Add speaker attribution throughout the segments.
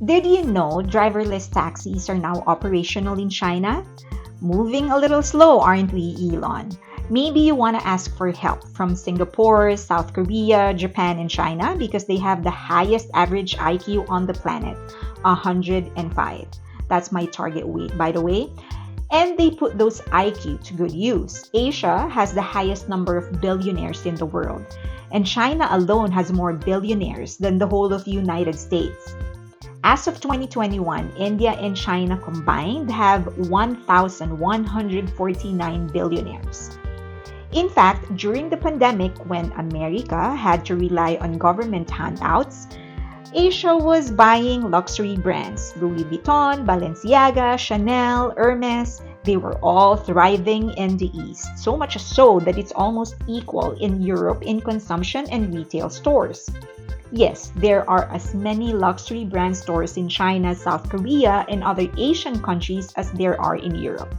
Speaker 1: Did you know driverless taxis are now operational in China? Moving a little slow, aren't we, Elon? Maybe you want to ask for help from Singapore, South Korea, Japan, and China because they have the highest average IQ on the planet, 105. That's my target weight, by the way. And they put those IQ to good use. Asia has the highest number of billionaires in the world, and China alone has more billionaires than the whole of the United States. As of 2021, India and China combined have 1,149 billionaires. In fact, during the pandemic, when America had to rely on government handouts, Asia was buying luxury brands, Louis Vuitton, Balenciaga, Chanel, Hermes. They were all thriving in the East, so much so that it's almost equal in Europe in consumption and retail stores. Yes, there are as many luxury brand stores in China, South Korea, and other Asian countries as there are in Europe.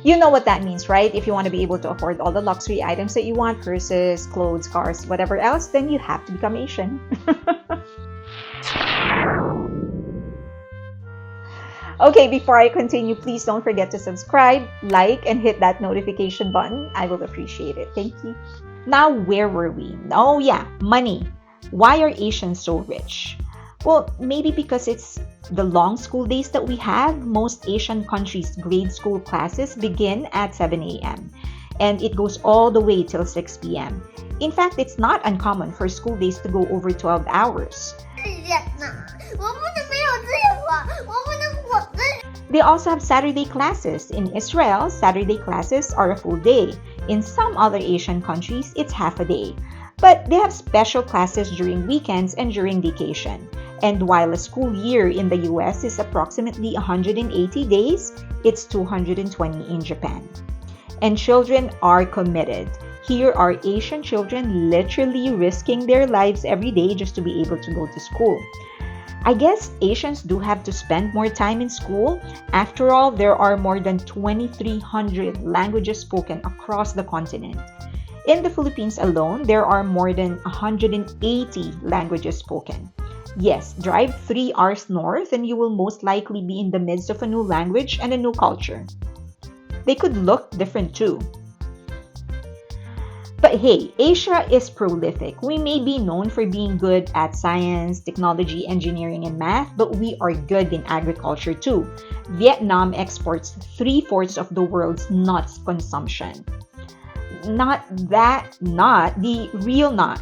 Speaker 1: You know what that means, right? If you want to be able to afford all the luxury items that you want, purses, clothes, cars, whatever else, then you have to become Asian. Okay, before I continue, please don't forget to subscribe, like, and hit that notification button. I will appreciate it. Thank you. Now, where were we? Oh yeah, money. Why are Asians so rich? Well, maybe because it's the long school days that we have. Most Asian countries' grade school classes begin at 7 a.m. and it goes all the way till 6 p.m. In fact, it's not uncommon for school days to go over 12 hours. They also have Saturday classes. In Israel, Saturday classes are a full day. In some other Asian countries, it's half a day. But they have special classes during weekends and during vacation. And while a school year in the US is approximately 180 days, it's 220 in Japan. And children are committed. Here are Asian children literally risking their lives every day just to be able to go to school. I guess Asians do have to spend more time in school. After all, there are more than 2,300 languages spoken across the continent. In the Philippines alone, there are more than 180 languages spoken. Yes, drive 3 hours north and you will most likely be in the midst of a new language and a new culture. They could look different too. But hey, Asia is prolific. We may be known for being good at science, technology, engineering, and math, but we are good in agriculture too. Vietnam exports 3/4 of the world's nuts consumption. Not the real nut.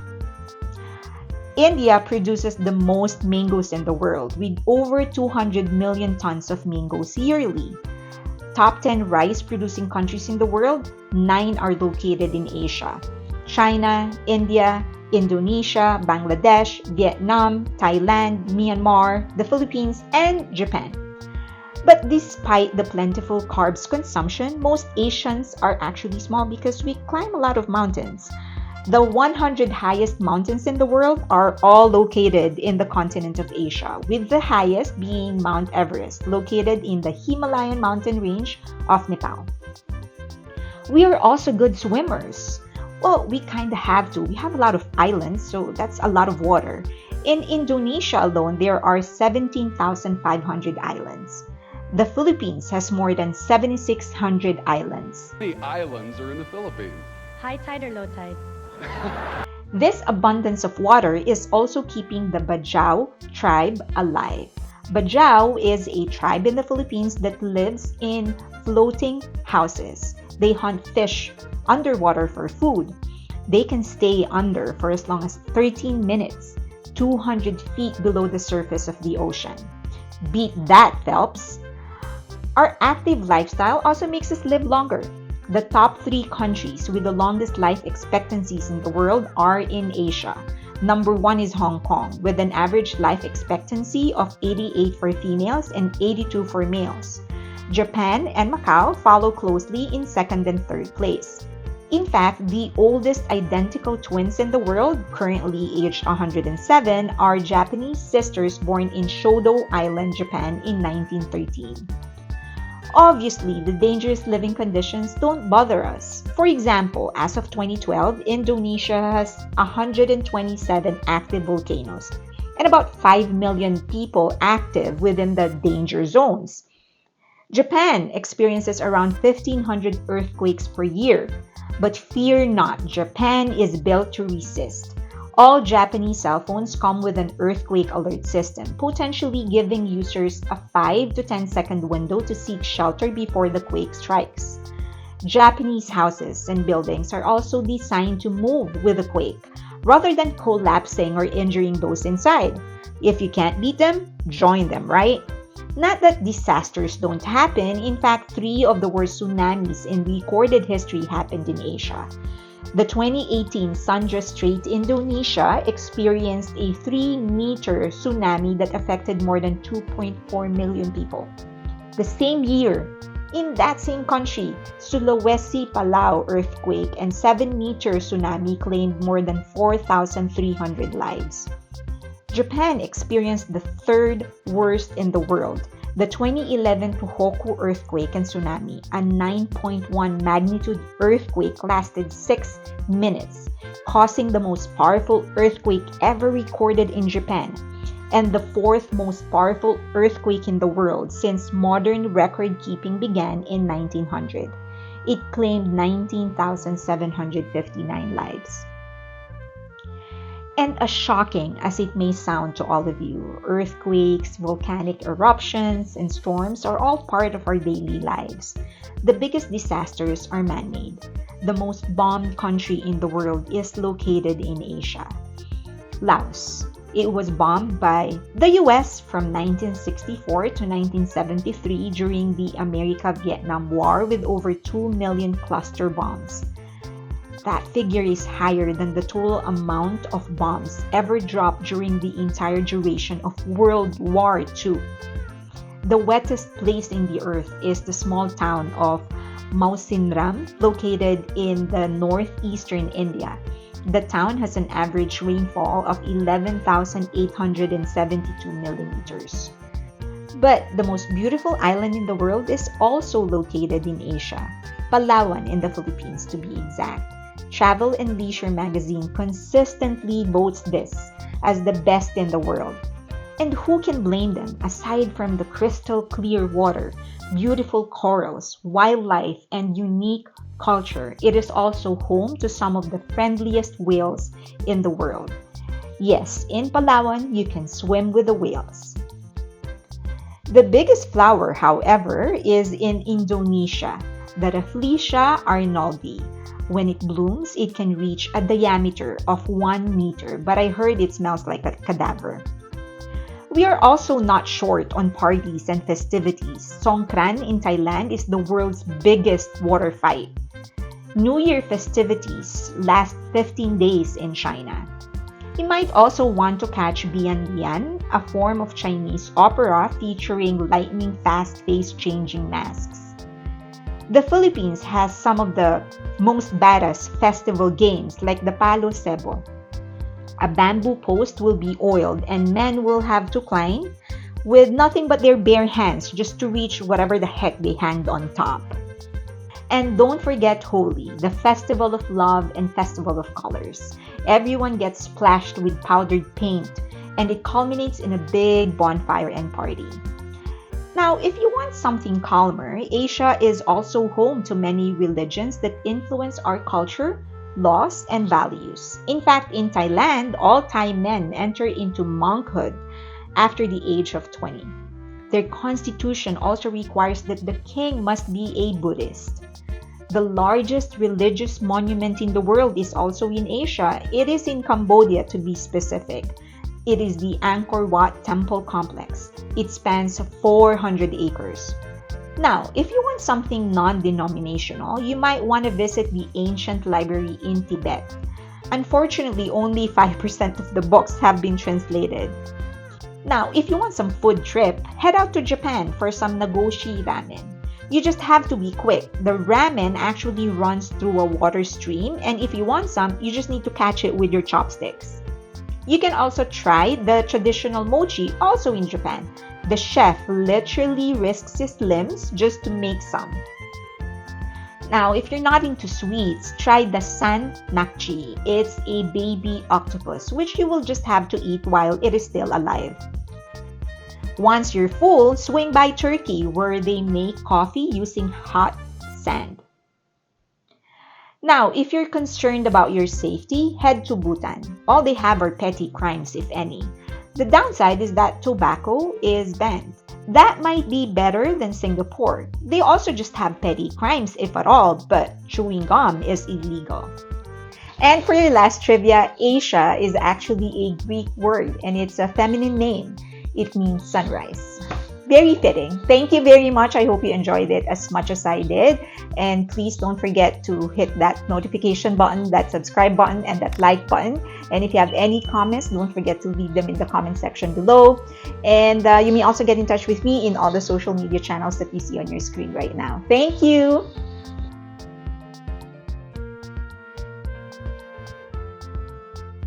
Speaker 1: India produces the most mangoes in the world, with over 200 million tons of mangoes yearly. Top 10 rice-producing countries in the world, 9 are located in Asia. China, India, Indonesia, Bangladesh, Vietnam, Thailand, Myanmar, the Philippines, and Japan. But despite the plentiful carbs consumption, most Asians are actually small because we climb a lot of mountains. The 100 highest mountains in the world are all located in the continent of Asia, with the highest being Mount Everest, located in the Himalayan mountain range of Nepal. We are also good swimmers. Well, we kind of have to. We have a lot of islands, so that's a lot of water. In Indonesia alone, there are 17,500 islands. The Philippines has more than 7,600 islands.
Speaker 2: How many islands are in the Philippines?
Speaker 3: High tide or low tide?
Speaker 1: This abundance of water is also keeping the Bajau tribe alive. Bajau is a tribe in the Philippines that lives in floating houses. They hunt fish underwater for food. They can stay under for as long as 13 minutes, 200 feet below the surface of the ocean. Beat that, Phelps! Our active lifestyle also makes us live longer. The top 3 countries with the longest life expectancies in the world are in Asia. Number 1 is Hong Kong, with an average life expectancy of 88 for females and 82 for males. Japan and Macau follow closely in 2nd and 3rd place. In fact, the oldest identical twins in the world, currently aged 107, are Japanese sisters born in Shodo Island, Japan in 1913. Obviously, the dangerous living conditions don't bother us. For example, as of 2012, Indonesia has 127 active volcanoes. and about 5 million people active within the danger zones. Japan experiences around 1,500 earthquakes per year. But fear not, Japan is built to resist. All Japanese cell phones come with an earthquake alert system, potentially giving users a 5 to 10-second window to seek shelter before the quake strikes. Japanese houses and buildings are also designed to move with a quake, rather than collapsing or injuring those inside. If you can't beat them, join them, right? Not that disasters don't happen. In fact, 3 of the worst tsunamis in recorded history happened in Asia. The 2018 Sunda Strait, Indonesia, experienced a 3-meter tsunami that affected more than 2.4 million people. The same year, in that same country, Sulawesi Palau earthquake and 7-meter tsunami claimed more than 4,300 lives. Japan experienced the 3rd worst in the world, the 2011 Tohoku earthquake and tsunami. A 9.1 magnitude earthquake lasted 6 minutes, causing the most powerful earthquake ever recorded in Japan, and the 4th most powerful earthquake in the world since modern record-keeping began in 1900. It claimed 19,759 lives. And as shocking as it may sound to all of you, earthquakes, volcanic eruptions, and storms are all part of our daily lives. The biggest disasters are man-made. The most bombed country in the world is located in Asia. Laos. It was bombed by the US from 1964 to 1973 during the America-Vietnam War with over 2 million cluster bombs. That figure is higher than the total amount of bombs ever dropped during the entire duration of World War II. The wettest place in the earth is the small town of Mausinram, located in the northeastern India. The town has an average rainfall of 11,872 millimeters. But the most beautiful island in the world is also located in Asia, Palawan in the Philippines to be exact. Travel and Leisure magazine consistently votes this as the best in the world. And who can blame them? Aside from the crystal clear water, beautiful corals, wildlife, and unique culture, it is also home to some of the friendliest whales in the world. Yes, in Palawan, you can swim with the whales. The biggest flower, however, is in Indonesia, the Rafflesia arnoldi. When it blooms, it can reach a diameter of 1 meter, but I heard it smells like a cadaver. We are also not short on parties and festivities. Songkran in Thailand is the world's biggest water fight. New Year festivities last 15 days in China. You might also want to catch Bian Bian, a form of Chinese opera featuring lightning-fast face-changing masks. The Philippines has some of the most badass festival games like the Palo Cebo. A bamboo post will be oiled and men will have to climb with nothing but their bare hands just to reach whatever the heck they hanged on top. And don't forget Holi, the festival of love and festival of colors. Everyone gets splashed with powdered paint and it culminates in a big bonfire and party. Now, if you want something calmer, Asia is also home to many religions that influence our culture, laws, and values. In fact, in Thailand, all Thai men enter into monkhood after the age of 20. Their constitution also requires that the king must be a Buddhist. The largest religious monument in the world is also in Asia. It is in Cambodia, to be specific. It is the Angkor Wat Temple Complex. It spans 400 acres. Now, if you want something non-denominational, you might want to visit the ancient library in Tibet. Unfortunately, only 5% of the books have been translated. Now, if you want some food trip, head out to Japan for some Nagoshi ramen. You just have to be quick. The ramen actually runs through a water stream, and if you want some, you just need to catch it with your chopsticks. You can also try the traditional mochi, also in Japan. The chef literally risks his limbs just to make some. Now, if you're not into sweets, try the san nakji. It's a baby octopus, which you will just have to eat while it is still alive. Once you're full, swing by Turkey, where they make coffee using hot sand. Now, if you're concerned about your safety, head to Bhutan. All they have are petty crimes, if any. The downside is that tobacco is banned. That might be better than Singapore. They also just have petty crimes, if at all, but chewing gum is illegal. And for your last trivia, Asia is actually a Greek word and it's a feminine name. It means sunrise. Very fitting. Thank you very much. I hope you enjoyed it as much as I did. And please don't forget to hit that notification button, that subscribe button, and that like button. And if you have any comments, don't forget to leave them in the comment section below. And you may also get in touch with me in all the social media channels that you see on your screen right now. Thank you.